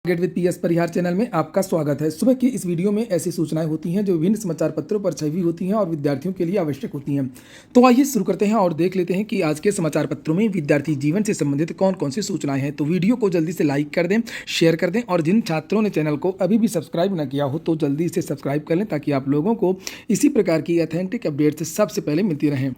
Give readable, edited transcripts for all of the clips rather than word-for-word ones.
Gate with PS Parihar channel में आपका स्वागत है। सुबह की इस वीडियो में ऐसी सूचनाएं होती हैं जो विभिन्न समाचार पत्रों पर छपी होती हैं और विद्यार्थियों के लिए आवश्यक होती हैं। तो आइए शुरू करते हैं और देख लेते हैं कि आज के समाचार पत्रों में विद्यार्थी जीवन से संबंधित कौन कौन सी सूचनाएं हैं। तो वीडियो को जल्दी से लाइक कर दें, शेयर कर दें और जिन छात्रों ने चैनल को अभी भी सब्सक्राइब न किया हो तो जल्दी से सब्सक्राइब कर लें ताकि आप लोगों को इसी प्रकार की ऑथेंटिक अपडेट्स सबसे पहले मिलती रहें।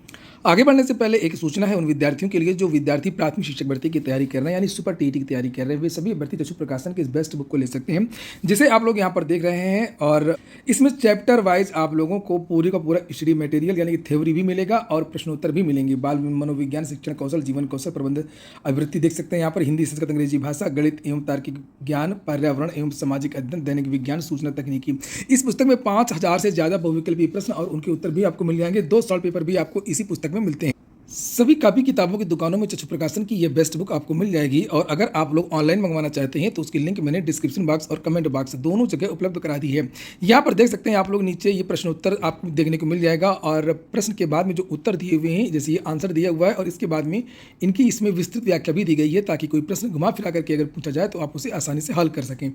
आगे बढ़ने से पहले एक सूचना है उन विद्यार्थियों के लिए जो विद्यार्थी प्राथमिक शिक्षक भर्ती की तैयारी कर रहे हैं, यानी सुपर टीईटी की तैयारी कर रहे हैं। वे सभी भर्ती चक्षु प्रकाशन के इस बेस्ट बुक को ले सकते हैं जिसे आप लोग यहाँ पर देख रहे हैं। और इसमें चैप्टर वाइज आप लोगों को पूरी का पूरा स्टडी मटेरियल यानी कि थ्योरी भी मिलेगा और प्रश्नोत्तर भी मिलेंगे। बाल मनोविज्ञान, शिक्षण कौशल, जीवन कौशल, प्रबंध, अभिवृत्ति देख सकते हैं यहाँ पर। हिंदी, संस्कृत, अंग्रेजी भाषा, गणित एवं तार्किक ज्ञान, पर्यावरण एवं सामाजिक अध्ययन, दैनिक विज्ञान, सूचना तकनीकी। इस पुस्तक में 5000 से ज़्यादा बहुविकल्पीय प्रश्न और उनके उत्तर भी आपको मिल जाएंगे। 2 सॉल्व पेपर भी आपको इसी पुस्तक में मिलते हैं। सभी कापी किताबों की दुकानों में चक्षु प्रकाशन की यह बेस्ट बुक आपको मिल जाएगी। और अगर आप लोग ऑनलाइन मंगवाना चाहते हैं तो उसकी लिंक मैंने डिस्क्रिप्शन बॉक्स और कमेंट बॉक्स दोनों जगह उपलब्ध करा दी है। यहाँ पर देख सकते हैं आप लोग नीचे ये प्रश्न उत्तर आपको देखने को मिल जाएगा और प्रश्न के बाद में जो उत्तर दिए हुए हैं, जैसे ये आंसर दिया हुआ है और इसके बाद में इनकी इसमें विस्तृत व्याख्या भी दी गई है ताकि कोई प्रश्न घुमा फिरा करके अगर पूछा जाए तो आप उसे आसानी से हल कर सकें।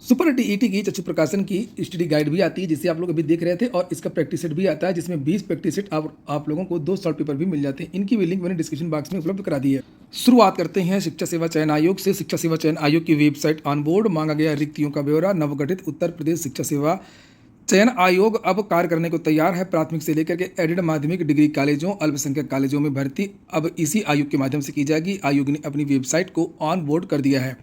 सुपर टीईटी की चक्षु प्रकाशन की स्टडी गाइड भी आती है जिसे आप लोग अभी देख रहे थे और इसका प्रैक्टिस सेट भी आता है जिसमें 20 प्रैक्टिस सेट आप लोगों को 2 सॉल्व पेपर भी मिल जाते हैं। इनकी भी लिंक मैंने डिस्क्रिप्शन बॉक्स में उपलब्ध करा दी है। शुरुआत करते हैं शिक्षा सेवा चयन आयोग से। शिक्षा सेवा चयन आयोग की वेबसाइट ऑन बोर्ड मांगा गया रिक्तियों का ब्यौरा। नवगठित उत्तर प्रदेश शिक्षा सेवा चयन आयोग अब कार्य करने को तैयार है। प्राथमिक से लेकर के एडेड माध्यमिक डिग्री कॉलेजों, अल्पसंख्यक कॉलेजों में भर्ती अब इसी आयोग के माध्यम से की जाएगी। आयोग ने अपनी वेबसाइट को ऑन बोर्ड कर दिया है।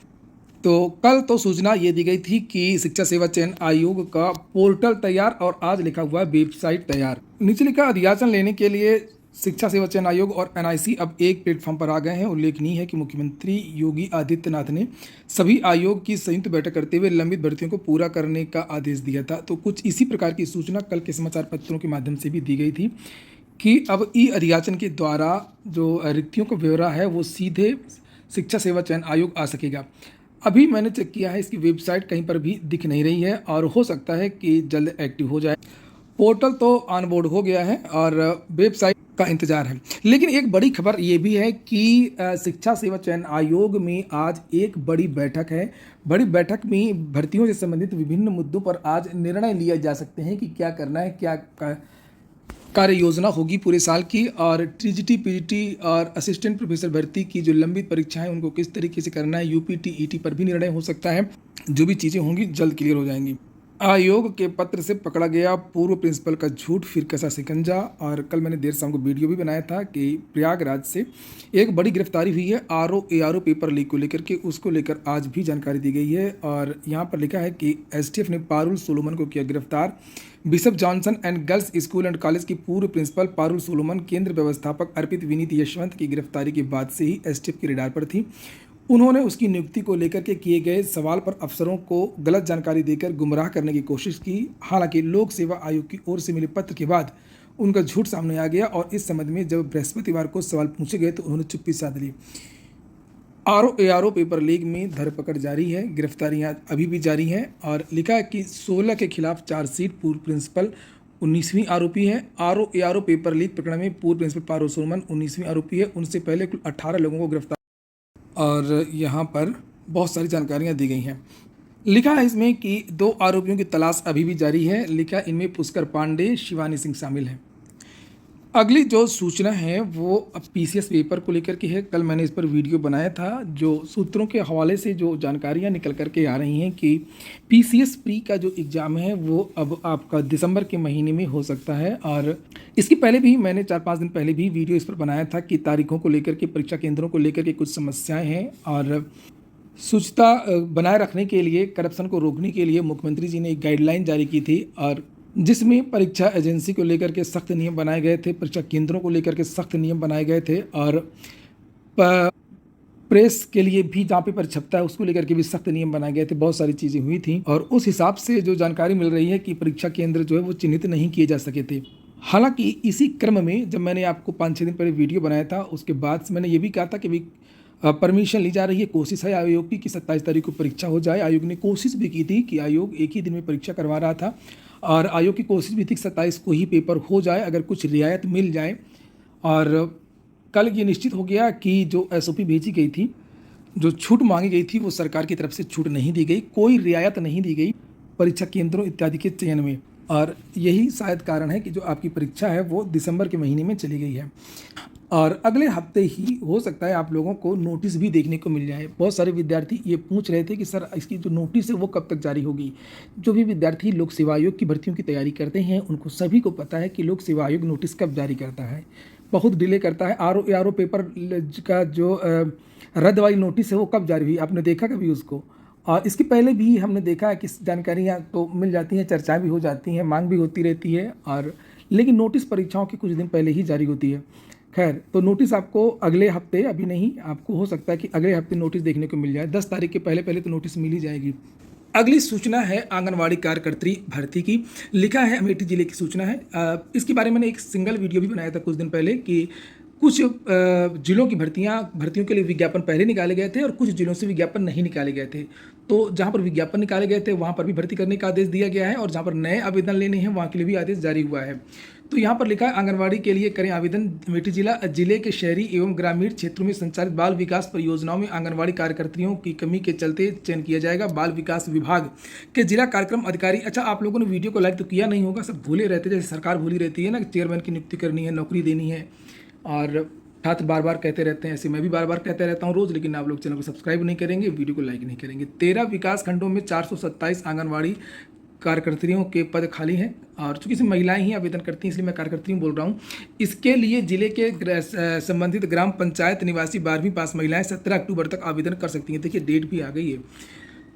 तो कल तो सूचना ये दी गई थी कि शिक्षा सेवा चयन आयोग का पोर्टल तैयार और आज लिखा हुआ है वेबसाइट तैयार। नीचे लिखा अधियाचन लेने के लिए शिक्षा सेवा चयन आयोग और एनआईसी अब एक प्लेटफॉर्म पर आ गए हैं। उल्लेखनीय है कि मुख्यमंत्री योगी आदित्यनाथ ने सभी आयोग की संयुक्त बैठक करते हुए लंबित भर्तियों को पूरा करने का आदेश दिया था। तो कुछ इसी प्रकार की सूचना कल के समाचार पत्रों के माध्यम से भी दी गई थी कि अब ई अधियाचन के द्वारा जो रिक्तियों का ब्यौरा है वो सीधे शिक्षा सेवा चयन आयोग आ सकेगा। अभी मैंने चेक किया है, इसकी वेबसाइट कहीं पर भी दिख नहीं रही है और हो सकता है कि जल्द एक्टिव हो जाए। पोर्टल तो ऑन बोर्ड हो गया है और वेबसाइट का इंतजार है। लेकिन एक बड़ी खबर ये भी है कि शिक्षा सेवा चयन आयोग में आज एक बड़ी बैठक है। बड़ी बैठक में भर्तियों से संबंधित विभिन्न मुद्दों पर आज निर्णय लिया जा सकते हैं कि क्या करना है, क्या कार्य योजना होगी पूरे साल की। और टीजीटी, पीजीटी और असिस्टेंट प्रोफेसर भर्ती की जो लंबित परीक्षाएं उनको किस तरीके से करना है, यूपी टीईटी पर भी निर्णय हो सकता है। जो भी चीज़ें होंगी जल्द क्लियर हो जाएंगी। आयोग के पत्र से पकड़ा गया पूर्व प्रिंसिपल का झूठ, फिर कसा शिकंजा। और कल मैंने देर शाम को वीडियो भी बनाया था कि प्रयागराज से एक बड़ी गिरफ्तारी हुई है आरओ पेपर लीक को लेकर के। उसको लेकर आज भी जानकारी दी गई है और यहाँ पर लिखा है कि एसटीएफ ने पारुल सोलोमन को किया गिरफ्तार। Bishop Johnson and girls school and college की पूर्व प्रिंसिपल पारुल सोलोमन केंद्र व्यवस्थापक अर्पित विनीत यशवंत की गिरफ्तारी के बाद से ही एसटीएफ के रडार पर थी। उन्होंने उसकी नियुक्ति को लेकर के किए गए सवाल पर अफसरों को गलत जानकारी देकर गुमराह करने की कोशिश की। हालांकि लोक सेवा आयोग की ओर से मिले पत्र के बाद उनका झूठ सामने आ गया और इस संबंध में जब बृहस्पतिवार को सवाल पूछे गए तो उन्होंने चुप्पी साध ली। आरओ पेपर लीक में धरपकड़ जारी है, गिरफ्तारियां अभी भी जारी हैं और लिखा है कि 16 के खिलाफ चार्जशीट। पूर्व प्रिंसिपल 19वीं आरोपी है। आरओ पेपर लीक प्रकरण में पूर्व प्रिंसिपल पारुल सोलोमन 19वीं आरोपी है। उनसे पहले कुल 18 लोगों को गिरफ्तार और यहाँ पर बहुत सारी जानकारियाँ दी गई हैं। लिखा है इसमें कि 2 आरोपियों की तलाश अभी भी जारी है। लिखा इनमें पुष्कर पांडे, शिवानी सिंह शामिल हैं। अगली जो सूचना है वो अब पीसीएस पेपर को लेकर के है। कल मैंने इस पर वीडियो बनाया था। जो सूत्रों के हवाले से जो जानकारियाँ निकल करके आ रही हैं कि पीसीएस प्री का जो एग्ज़ाम है वो अब आपका दिसंबर के महीने में हो सकता है। और इसके पहले भी मैंने 4-5 दिन पहले भी वीडियो इस पर बनाया था कि तारीखों को लेकर के, परीक्षा केंद्रों को लेकर के कुछ समस्याएँ हैं और शुचिता बनाए रखने के लिए, करप्शन को रोकने के लिए मुख्यमंत्री जी ने एक गाइडलाइन जारी की थी और जिसमें परीक्षा एजेंसी को लेकर के सख्त नियम बनाए गए थे, परीक्षा केंद्रों को लेकर के सख्त नियम बनाए गए थे और प्रेस के लिए भी जहाँ पेपर छपता है उसको लेकर के भी सख्त नियम बनाए गए थे। बहुत सारी चीज़ें हुई थी और उस हिसाब से जो जानकारी मिल रही है कि परीक्षा केंद्र जो है वो चिन्हित नहीं किए जा सके थे। हालांकि इसी क्रम में जब मैंने आपको 5-6 दिन पहले वीडियो बनाया था उसके बाद मैंने ये भी कहा था कि परमिशन ली जा रही है, कोशिश है आयोग की कि 27 तारीख को परीक्षा हो जाए। आयोग ने कोशिश भी की थी कि आयोग एक ही दिन में परीक्षा करवा रहा था और आयोग की कोशिश भी थी कि 27 को ही पेपर हो जाए अगर कुछ रियायत मिल जाए। और कल ये निश्चित हो गया कि जो एसओपी भेजी गई थी जो छूट मांगी गई थी वो सरकार की तरफ से छूट नहीं दी गई, कोई रियायत नहीं दी गई परीक्षा केंद्रों इत्यादि के चयन में। और यही शायद कारण है कि जो आपकी परीक्षा है वो दिसंबर के महीने में चली गई है। और अगले हफ्ते ही हो सकता है आप लोगों को नोटिस भी देखने को मिल जाए। बहुत सारे विद्यार्थी ये पूछ रहे थे कि सर इसकी जो नोटिस है वो कब तक जारी होगी। जो भी विद्यार्थी लोक सेवा आयोग की भर्तियों की तैयारी करते हैं उनको सभी को पता है कि लोक सेवा आयोग नोटिस कब जारी करता है, बहुत डिले करता है। आर ओ पेपर का जो रद्द वाली नोटिस है वो कब जारी हुई, आपने देखा कभी उसको? और इसके पहले भी हमने देखा है कि जानकारियाँ तो मिल जाती हैं, चर्चाएँ भी हो जाती हैं, मांग भी होती रहती है, और लेकिन नोटिस परीक्षाओं के कुछ दिन पहले ही जारी होती है। खैर, तो नोटिस आपको अगले हफ्ते, अभी नहीं, आपको हो सकता है कि अगले हफ्ते नोटिस देखने को मिल जाए। 10 तारीख के पहले पहले तो नोटिस मिल ही जाएगी। अगली सूचना है आंगनवाड़ी कार्यकर्त्री भर्ती की। लिखा है, अमेठी जिले की सूचना है। इसके बारे में मैंने एक सिंगल वीडियो भी बनाया था कुछ दिन पहले कि कुछ जिलों की भर्तियों के लिए विज्ञापन पहले निकाले गए थे और कुछ जिलों से विज्ञापन नहीं निकाले गए थे। तो जहाँ पर विज्ञापन निकाले गए थे वहाँ पर भी भर्ती करने का आदेश दिया गया है, और जहाँ पर नए आवेदन लेने हैं वहाँ के लिए भी आदेश जारी हुआ है। तो यहाँ पर लिखा है, आंगनवाड़ी के लिए करें आवेदन। अमेठी जिले के शहरी एवं ग्रामीण क्षेत्रों में संचालित बाल विकास परियोजनाओं में आंगनवाड़ी कार्यकर्तियों की कमी के चलते चयन किया जाएगा। बाल विकास विभाग के जिला कार्यक्रम अधिकारी। अच्छा, आप लोगों ने वीडियो को लाइक तो किया नहीं होगा, सब भूले रहते, जैसे सरकार भूली रहती है ना, चेयरमैन की नियुक्ति करनी है, नौकरी देनी है, और छात्र बार बार कहते रहते हैं, ऐसे मैं भी बार बार कहते रहता हूँ रोज़, लेकिन आप लोग चैनल को सब्सक्राइब नहीं करेंगे, वीडियो को लाइक नहीं करेंगे। 13 विकास खंडों में 427 आंगनवाड़ी कार्यकर्तियों के पद खाली हैं, और चूंकि इसमें महिलाएं ही आवेदन करती हैं इसलिए मैं कार्यकर्ती बोल रहा हूँ। इसके लिए जिले के संबंधित ग्राम पंचायत निवासी 12वीं पास महिलाएं 17 अक्टूबर तक आवेदन कर सकती हैं। देखिए, डेट भी आ गई है।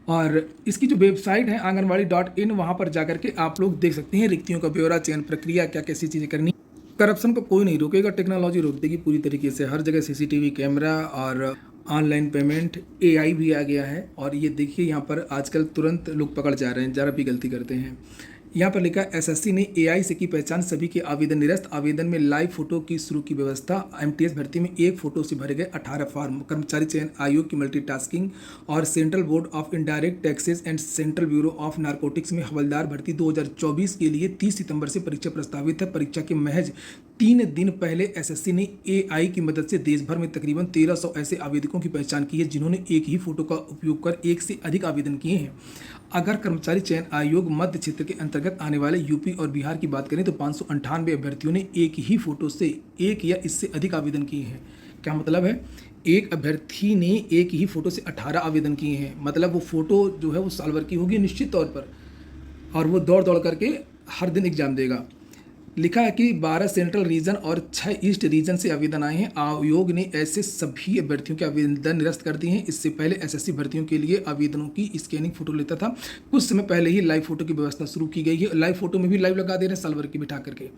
और इसकी जो वेबसाइट है आंगनवाड़ी.in, वहाँ पर जाकर के आप लोग देख सकते हैं रिक्तियों का ब्यौरा, चयन प्रक्रिया, क्या कैसी चीज़ें करनी। करप्शन को कोई नहीं रोकेगा, टेक्नोलॉजी रोक देगी पूरी तरीके से। हर जगह सीसीटीवी कैमरा और ऑनलाइन पेमेंट, एआई भी आ गया है। और ये देखिए, यहाँ पर आजकल तुरंत लोग पकड़ जा रहे हैं जरा भी गलती करते हैं। यहाँ पर लिखा है, एसएससी ने एआई से की पहचान, सभी के आवेदन निरस्त। आवेदन में लाइव फोटो की शुरू की व्यवस्था। एमटीएस भर्ती में एक फोटो से भरे गए 18 फॉर्म। कर्मचारी चयन आयोग की मल्टीटास्किंग और central board of indirect taxes and central bureau of narcotics में हवलदार भर्ती 2024 के लिए 30 सितंबर से परीक्षा प्रस्तावित है। परीक्षा के महज 3 दिन पहले एसएससी ने एआई की मदद से देश भर में तकरीबन 1300 ऐसे आवेदकों की पहचान की है जिन्होंने एक ही फोटो का उपयोग कर एक से अधिक आवेदन किए हैं। अगर कर्मचारी चयन आयोग मध्य क्षेत्र के अंतर्गत आने वाले यूपी और बिहार की बात करें तो 598 अभ्यर्थियों ने एक ही फोटो से एक या इससे अधिक आवेदन किए हैं। क्या मतलब है? एक अभ्यर्थी ने एक ही फोटो से 18 आवेदन किए हैं। मतलब वो फोटो जो है वो साल भर की होगी निश्चित तौर पर, और वो दौड़ दौड़ करके हर दिन एग्जाम देगा। लिखा है कि 12 सेंट्रल रीजन और 6 ईस्ट रीजन से आवेदन आए हैं। आयोग ने ऐसे सभी अभ्यर्थियों के आवेदन निरस्त कर दिए हैं। इससे पहले एसएससी भर्तियों के लिए आवेदनों की स्कैनिंग फोटो लेता था। कुछ समय पहले ही लाइव फोटो की व्यवस्था शुरू की गई है। लाइव फोटो में भी लाइव लगा दे रहे हैं साल भर की बिठा करके,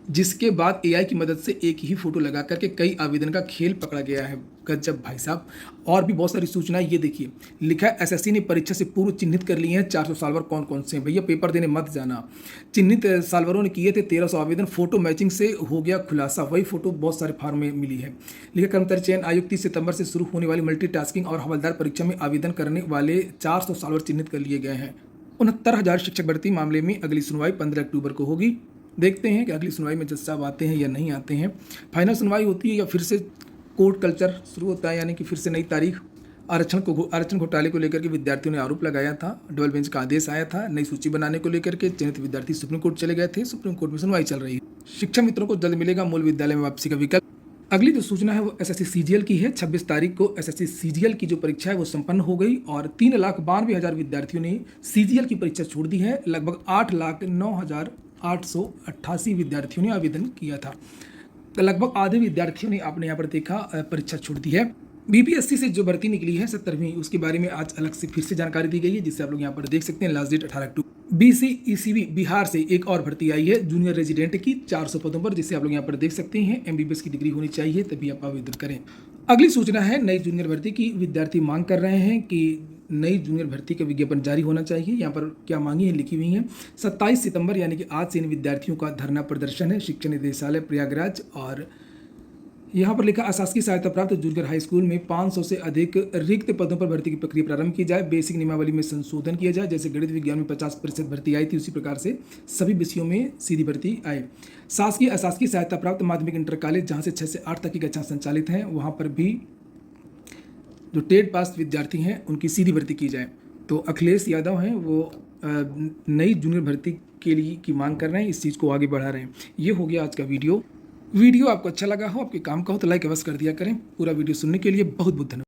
जिसके बाद एआई की मदद से एक ही फोटो लगा करके कई आवेदन का खेल पकड़ा गया है। गजब भाई साहब। और भी बहुत सारी सूचनाएं, ये देखिए लिखा है, एसएससी ने परीक्षा से पूर्व चिन्हित कर लिए हैं 400 सालवर कौन कौन से हैं। भैया पेपर देने मत जाना। चिन्हित सालवरों ने किए थे 1300 आवेदन। फोटो मैचिंग से हो गया खुलासा, वही फोटो बहुत सारे फॉर्म में मिली है। लिखा, कर्मचारी चयन आयोग 30 सितंबर से शुरू होने वाली मल्टीटास्किंग और हवलदार परीक्षा में आवेदन करने वाले 400 सालवर चिन्हित कर लिए गए हैं। 69,000 शिक्षक भर्ती मामले में अगली सुनवाई 15 अक्टूबर को होगी। देखते हैं कि अगली सुनवाई में जज साहब आते हैं या नहीं आते हैं। फाइनल सुनवाई होती है या फिर से कोर्ट कल्चर शुरू होता है, यानी कि फिर से नई तारीख। आरक्षण घोटाले को लेकर के विद्यार्थियों ने आरोप लगाया था। डबल बेंच का आदेश आया था नई सूची बनाने को लेकर के। चयनित विद्यार्थी सुप्रीम कोर्ट चले गए थे। सुप्रीम कोर्ट में सुनवाई चल रही है। शिक्षा मित्रों को जल्द मिलेगा मूल विद्यालय में वापसी का विकल्प। अगली जो सूचना है वो एसएससी सीजीएल की है। 26 तारीख को एसएससी सीजीएल की जो परीक्षा है वो संपन्न हो गई और 3,92,000 विद्यार्थियों ने सीजीएल की परीक्षा छोड़ दी है। लगभग 8,09,888 विद्यार्थियों ने आवेदन किया था। तो लगभग आधे विद्यार्थियों ने आपने यहाँ पर देखा परीक्षा छोड़ दी है। बीपीएससी से जो भर्ती निकली है 70वीं, उसके बारे में आज अलग से फिर से जानकारी दी गई है, जिससे आप लोग यहाँ पर देख सकते हैं। लास्ट डेट 18 अक्टूबर। बीसीईसीबी बिहार से एक और भर्ती आई है जूनियर रेजिडेंट की 400 पदों पर, जिसे आप लोग यहाँ पर देख सकते हैं। एमबीबीएस की डिग्री होनी चाहिए तभी आप आवेदन करें। अगली सूचना है नई जूनियर भर्ती की। विद्यार्थी मांग कर रहे हैं कि नई जूनियर भर्ती का विज्ञापन जारी होना चाहिए। यहाँ पर क्या मांगी है लिखी हुई है। 27 सितंबर यानी कि आज से इन विद्यार्थियों का धरना प्रदर्शन है शिक्षा निदेशालय प्रयागराज। और यहाँ पर लिखा, अशासकीय सहायता प्राप्त जूनियर हाई स्कूल में 500 से अधिक रिक्त पदों पर भर्ती की प्रक्रिया प्रारंभ की जाए। बेसिक नियमावली में संशोधन किया जाए। जैसे गणित विज्ञान में 50% भर्ती आई थी, उसी प्रकार से सभी विषयों में सीधी भर्ती आए। शासकीय अशासकीय सहायता प्राप्त माध्यमिक इंटर कॉलेज जहाँ से 6 से 8 तक की कक्षा संचालित हैं, वहाँ पर भी जो टेट पास विद्यार्थी हैं उनकी सीधी भर्ती की जाए। तो अखिलेश यादव हैं वो नई जूनियर भर्ती के लिए की मांग कर रहे हैं, इस चीज़ को आगे बढ़ा रहे हैं। ये हो गया आज का वीडियो आपको अच्छा लगा हो, आपके काम का हो तो लाइक अवश्य कर दिया करें। पूरा वीडियो सुनने के लिए बहुत बहुत धन्यवाद।